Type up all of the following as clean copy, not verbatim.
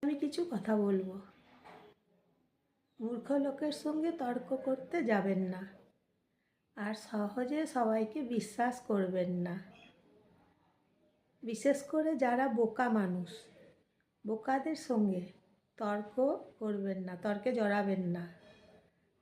আমি কিছু কথা বলবো। মূর্খ লোকের সঙ্গে তর্ক করতে যাবেন না, আর সহজে সবাইকে বিশ্বাস করবেন না। বিশেষ করে যারা বোকা মানুষ, বোকাদের সঙ্গে তর্ক করবেন না, তর্কে জড়াবেন না।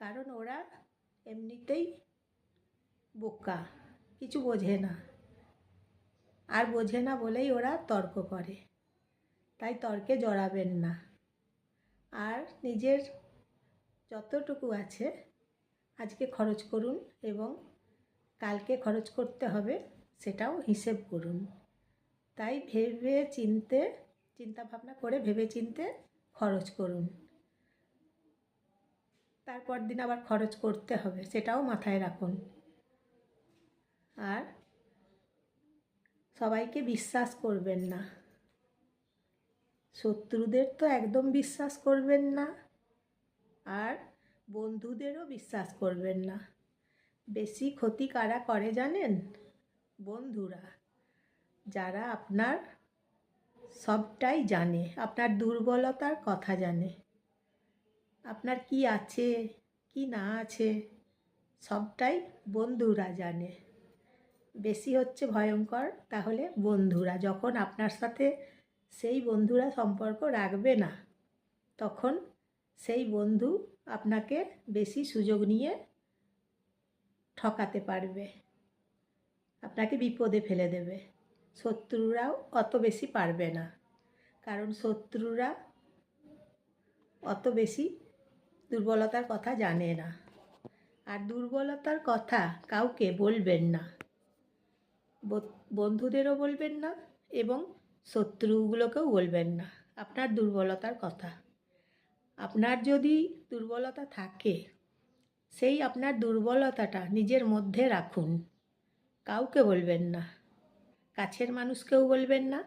কারণ ওরা এমনিতেই বোকা, কিছু বোঝে না, আর বোঝে না বলেই ওরা তর্ক করে। তাই তর্কে জড়াবেন না, আর নিজের যতটুকু আছে আজকে খরচ করুন এবং কালকে খরচ করতে হবে সেটাও হিসেব করুন। তাই ভেবে চিনতে, চিন্তা ভাবনা করে ভেবে চিনতে খরচ করুন। তারপর দিন আবার খরচ করতে হবে সেটাও মাথায় রাখুন। আর সবাইকে বিশ্বাস করবেন না, শত্রুদের তো একদম বিশ্বাস করবেন না, আর বন্ধুদেরও বিশ্বাস করবেন না। বেশি ক্ষতি কারা করে জানেন? বন্ধুরা, যারা আপনার সবটাই জানে, আপনার দুর্বলতার কথা জানে, আপনার কি আছে কি না আছে সবটাই বন্ধুরা জানে। বেশি হচ্ছে ভয়ঙ্কর তাহলে বন্ধুরা, যখন আপনার সাথে সেই বন্ধুরা সম্পর্ক রাখবে না, তখন সেই বন্ধু আপনাকে বেশি সুযোগ নিয়ে ঠকাতে পারবে, আপনাকে বিপদে ফেলে দেবে। শত্রুরাও অত বেশি পারবে না, কারণ শত্রুরা অত বেশি দুর্বলতার কথা জানে না। আর দুর্বলতার কথা কাউকে বলবেন না, বন্ধুদেরও বলবেন না এবং শত্রুগুলোকেও বলবেন না আপনার দুর্বলতার কথা। আপনার যদি দুর্বলতা থাকে, সেই আপনার দুর্বলতাটা নিজের মধ্যে রাখুন, কাউকে বলবেন না। কাছের মানুষকেও বলবেন না,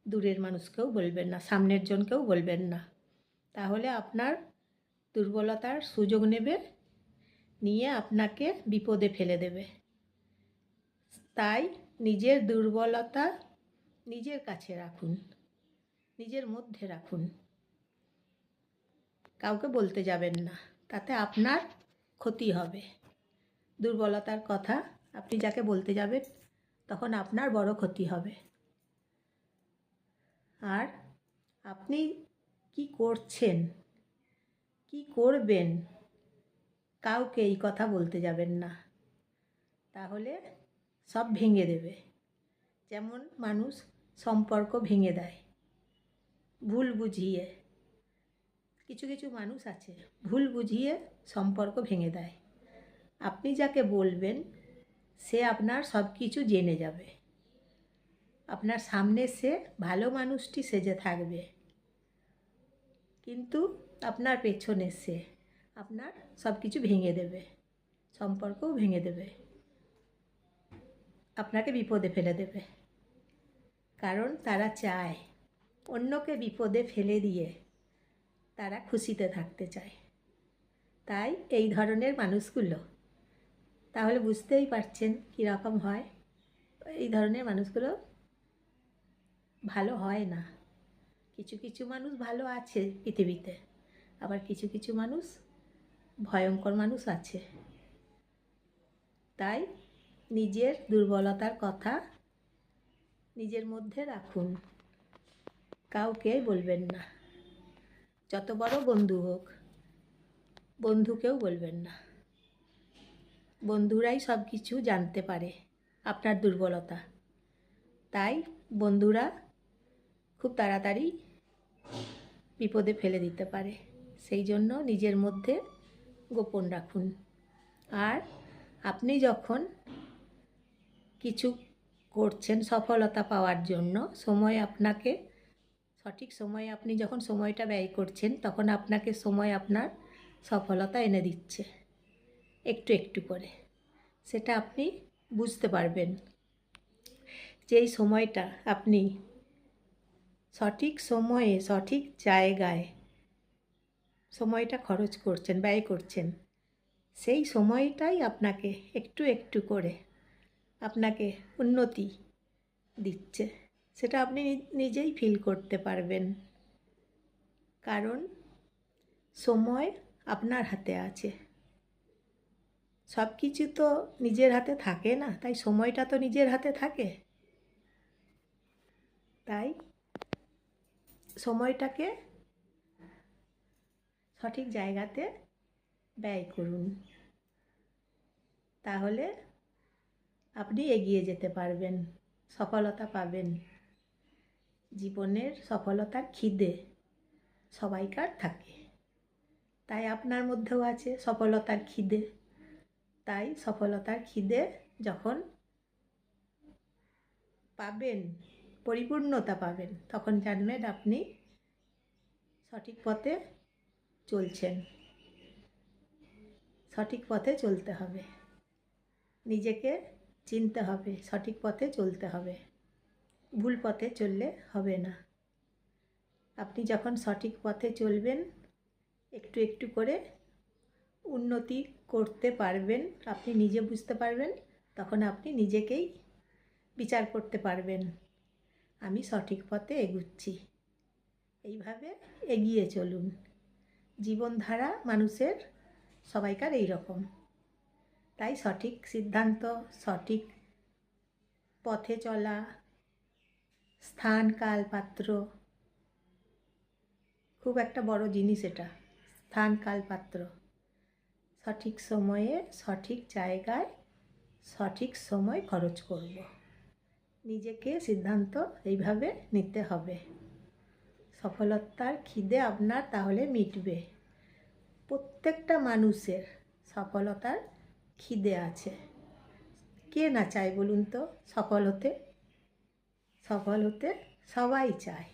দূরের মানুষকেও বলবেন না, সামনের জনকেও বলবেন না। তাহলে আপনার দুর্বলতার সুযোগ নেবে, নিয়ে আপনাকে বিপদে ফেলে দেবে। তাই নিজের দুর্বলতা নিজের কাছে রাখুন, নিজের মধ্যে রাখুন, কাউকে বলতে যাবেন না, তাতে আপনার ক্ষতি হবে। দুর্বলতার কথা আপনি যাকে বলতে যাবেন তখন আপনার বড় ক্ষতি হবে। আর আপনি কি করছেন, কি করবেন, কাউকে এই কথা বলতে যাবেন না, তাহলে সব ভেঙে দেবে। যেমন মানুষ সম্পর্ক ভেঙে দেয় ভুল বুঝিয়ে, কিছু কিছু মানুষ আছে ভুল বুঝিয়ে সম্পর্ক ভেঙে দেয়। আপনি যাকে বলবেন সে আপনার সব কিছু জেনে যাবে, আপনার সামনে সে ভালো মানুষটি সেজে থাকবে, কিন্তু আপনার পেছনে সে আপনার সব কিছু ভেঙে দেবে, সম্পর্কও ভেঙে দেবে, আপনাকে বিপদে ফেলে দেবে। কারণ তারা চায় অন্যকে বিপদে ফেলে দিয়ে তারা খুশিতে থাকতে চায়। তাই এই ধরনের মানুষগুলো, তাহলে বুঝতেই পারছেন কীরকম হয়। এই ধরনের মানুষগুলো ভালো হয় না। কিছু কিছু মানুষ ভালো আছে পৃথিবীতে, আবার কিছু কিছু মানুষ ভয়ঙ্কর মানুষ আছে। তাই নিজের দুর্বলতার কথা নিজের মধ্যে রাখুন, কাউকে বলবেন না। যত বড় বন্ধু হোক, বন্ধুকেও বলবেন না। বন্ধুরাই সব কিছু জানতে পারে আপনার দুর্বলতা। তাই বন্ধুরা খুব তাড়াতাড়ি বিপদে ফেলে দিতে পারে, সেই জন্য নিজের মধ্যে গোপন রাখুন। আর আপনি যখন কিছু করছেন সফলতা পাওয়ার জন্য, সময় আপনাকে সঠিক সময়ে আপনি যখন সময়টা ব্যয় করছেন, তখন আপনাকে সময় আপনার সফলতা এনে দিচ্ছে একটু একটু করে। সেটা আপনি বুঝতে পারবেন যে এই সময়টা আপনি সঠিক সময়ে সঠিক জায়গায় সময়টা খরচ করছেন, ব্যয় করছেন, সেই সময়টাই আপনাকে একটু একটু করে আপনাকে উন্নতি দিচ্ছে। সেটা আপনি নিজেই ফিল করতে পারবেন। কারণ সময় আপনার হাতে আছে। সব কিছু তো নিজের হাতে থাকে না, তাই সময়টা তো নিজের হাতে থাকে। তাই সময়টাকে সঠিক জায়গাতে ব্যয় করুন, তাহলে আপনি এগিয়ে যেতে পারবেন, সফলতা পাবেন। জীবনের সফলতার খিদে সবাইকার থাকে, তাই আপনার মধ্যেও আছে সফলতার খিদে। তাই সফলতার খিদে যখন পাবেন, পরিপূর্ণতা পাবেন, তখন জানবেন আপনি সঠিক পথে চলছেন। সঠিক পথে চলতে হবে, নিজেকে চিনতে হবে, সঠিক পথে চলতে হবে, ভুল পথে চললে হবে না। আপনি যখন সঠিক পথে চলবেন, একটু একটু করে উন্নতি করতে পারবেন, আপনি নিজে বুঝতে পারবেন, তখন আপনি নিজেকেই বিচার করতে পারবেন, আমি সঠিক পথে এগুচ্ছি। এইভাবে এগিয়ে চলুন। জীবনধারা মানুষের সবাইকার এই রকম। তাই সঠিক সিদ্ধান্ত, সঠিক পথে চলা, স্থান কাল পাত্র খুব একটা বড় জিনিস এটা। স্থান কাল পাত্র, সঠিক সময়ে সঠিক জায়গায় সঠিক সময় খরচ করব, নিজেকে সিদ্ধান্ত এইভাবে নিতে হবে। সফলতার খিদে আপনার তাহলে মিটবে। প্রত্যেকটা মানুষের সফলতার খিদে আছে। কে না চায় বলুন তো সফল হতে? সফল হতে সবাই চায়।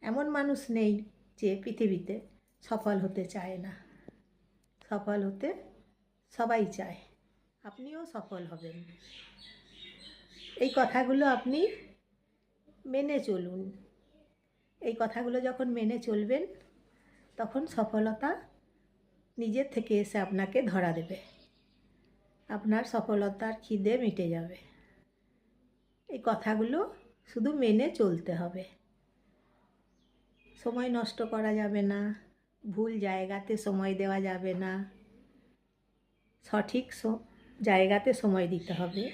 এমন মানুষ নেই যে পৃথিবীতে সফল হতে চায় না। সফল হতে সবাই চায়। আপনিও সফল হবেন। এই কথাগুলো আপনি মেনে চলুন। এই কথাগুলো যখন মেনে চলবেন, তখন সফলতা নিজের থেকে এসে আপনাকে ধরা দেবে। আপনার সফলতার খিদে মিটে যাবে। এই কথাগুলো শুধু মেনে চলতে হবে। সময় নষ্ট করা যাবে না, ভুল জায়গাতে সময় দেওয়া যাবে না, সঠিক জায়গাতে সময় দিতে হবে।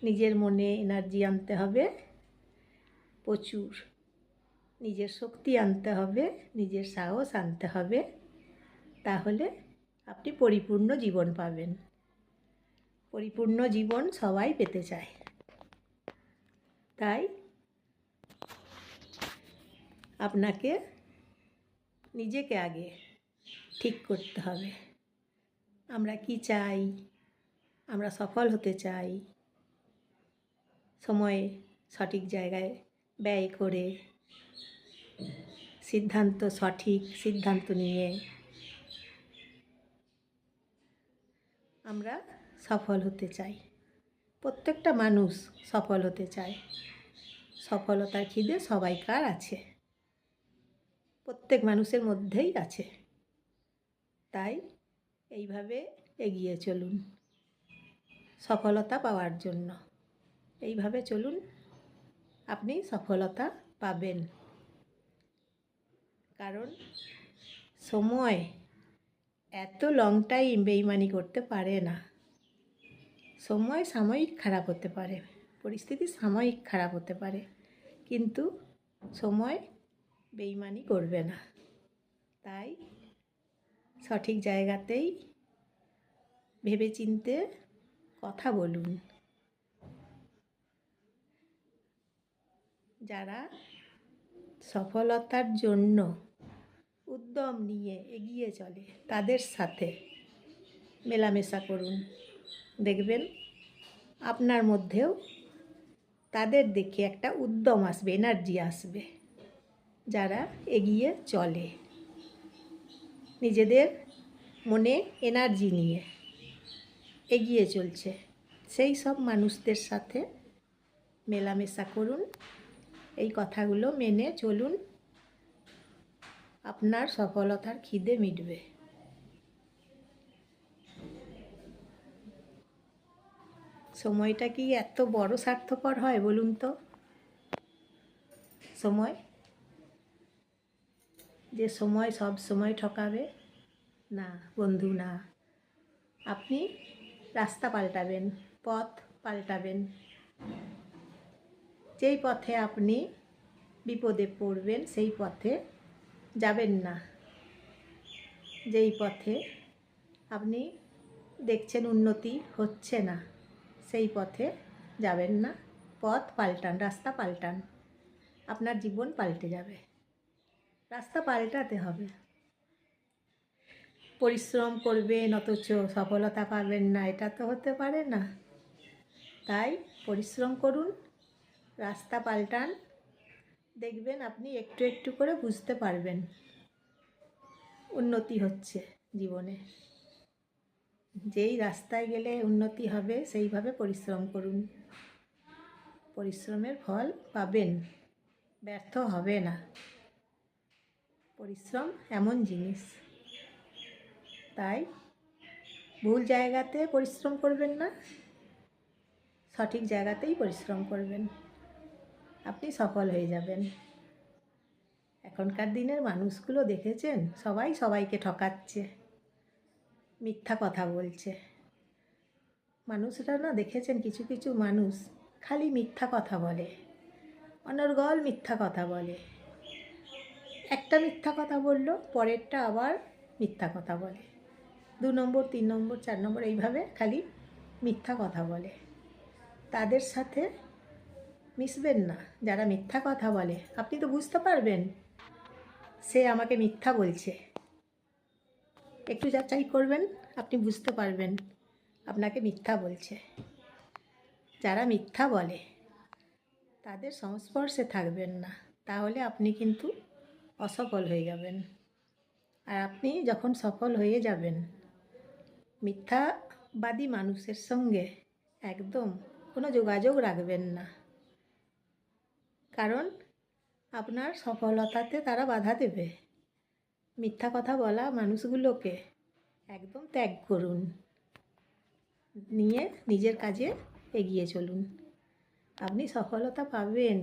নিজের মনে এনার্জি আনতে হবে প্রচুর, নিজের শক্তি আনতে হবে, নিজের সাহস আনতে হবে, তাহলে আপনি পরিপূর্ণ জীবন পাবেন। পরিপূর্ণ জীবন সবাই পেতে চায়। তাই আপনাকে নিজেকে আগে ঠিক করতে হবে। আমরা কি চাই? আমরা সফল হতে চাই। সময় সঠিক জায়গায় ব্যয় করে, সঠিক সিদ্ধান্ত নিয়ে আমরা সফল হতে চাই। প্রত্যেকটা মানুষ সফল হতে চায়। সফলতার খিদে সবাইকার আছে, প্রত্যেক মানুষের মধ্যেই আছে। তাই এইভাবে এগিয়ে চলুন সফলতা পাওয়ার জন্য। এইভাবে চলুন, আপনি সফলতা পাবেন। কারণ সময় এত লং টাইম বেইমানি করতে পারে না। সময় সাময়িক খারাপ হতে পারে, পরিস্থিতি সাময়িক খারাপ হতে পারে, কিন্তু সময় বেইমানি করবে না। তাই সঠিক জায়গাতেই ভেবেচিন্তে কথা বলুন। যারা সফলতার জন্য উদ্যম নিয়ে এগিয়ে চলে, তাদের সাথে মেলামেশা করুন। দেখবেন আপনার মধ্যেও তাদের দেখে একটা উদ্যম আসবে, এনার্জি আসবে। যারা এগিয়ে চলে, নিজেদের মনে এনার্জি নিয়ে এগিয়ে চলছে, সেই সব মানুষদের সাথে মেলামেশা করুন। এই কথাগুলো মেনে চলুন, আপনার সফলতার খিদে মিটবে। সময়টা কি এত বড় স্বার্থপর হয় বলুন তো? সময় যে সময় সব সময় ঠকাবে, না বন্ধু না। আপনি রাস্তা পাল্টাবেন, পথ পাল্টাবেন। যেই পথে আপনি বিপদে পড়বেন সেই পথে যাবেন না। যেই পথে আপনি দেখছেন উন্নতি হচ্ছে না সেই পথে যাবেন না। পথ পাল্টান, রাস্তা পাল্টান, আপনার জীবন পাল্টে যাবে। রাস্তা পাল্টাতে হবে। পরিশ্রম করবেন অথচ সফলতা পাবেন না, এটা তো হতে পারে না। তাই পরিশ্রম করুন, রাস্তা পাল্টান, দেখবেন আপনি একটু একটু করে বুঝতে পারবেন উন্নতি হচ্ছে জীবনে। যেই রাস্তায় গেলে উন্নতি হবে সেইভাবে পরিশ্রম করুন। পরিশ্রমের ফল পাবেন, ব্যর্থ হবে না। পরিশ্রম এমন জিনিস, তাই ভুল জায়গাতে পরিশ্রম করবেন না, সঠিক জায়গাতেই পরিশ্রম করবেন, আপনি সফল হয়ে যাবেন। এখনকার দিনের মানুষগুলো দেখেছেন, সবাই সবাইকে ঠকাচ্ছে, মিথ্যা কথা বলছে। মানুষরা না দেখেছেন, কিছু কিছু মানুষ খালি মিথ্যা কথা বলে, অনর্গল মিথ্যা কথা বলে। একটা মিথ্যা কথা বলল, পরেরটা আবার মিথ্যা কথা বলে। 2 নম্বর 3 নম্বর 4 নম্বর এইভাবে খালি মিথ্যা কথা বলে। তাদের সাথে মিশবেন না। যারা মিথ্যা কথা বলে, আপনি তো বুঝতে পারবেন সে আমাকে মিথ্যা বলছে। একটু যাচাই করবেন, আপনি বুঝতে পারবেন আপনাকে মিথ্যা বলছে। যারা মিথ্যা বলে তাদের সংস্পর্শে থাকবেন না, তাহলে আপনি কিন্তু অসফল হয়ে যাবেন। আর আপনি যখন সফল হয়ে যাবেন, মিথ্যাবাদী মানুষের সঙ্গে একদম কোনো যোগাযোগ রাখবেন না, কারণ আপনার সফলতাতে তারা বাধা দেবে। মিথ্যা কথা বলা মানুষগুলোকে একদম ত্যাগ করুন, নিয়ে নিজের কাজে এগিয়ে চলুন, আপনি সফলতা পাবেন।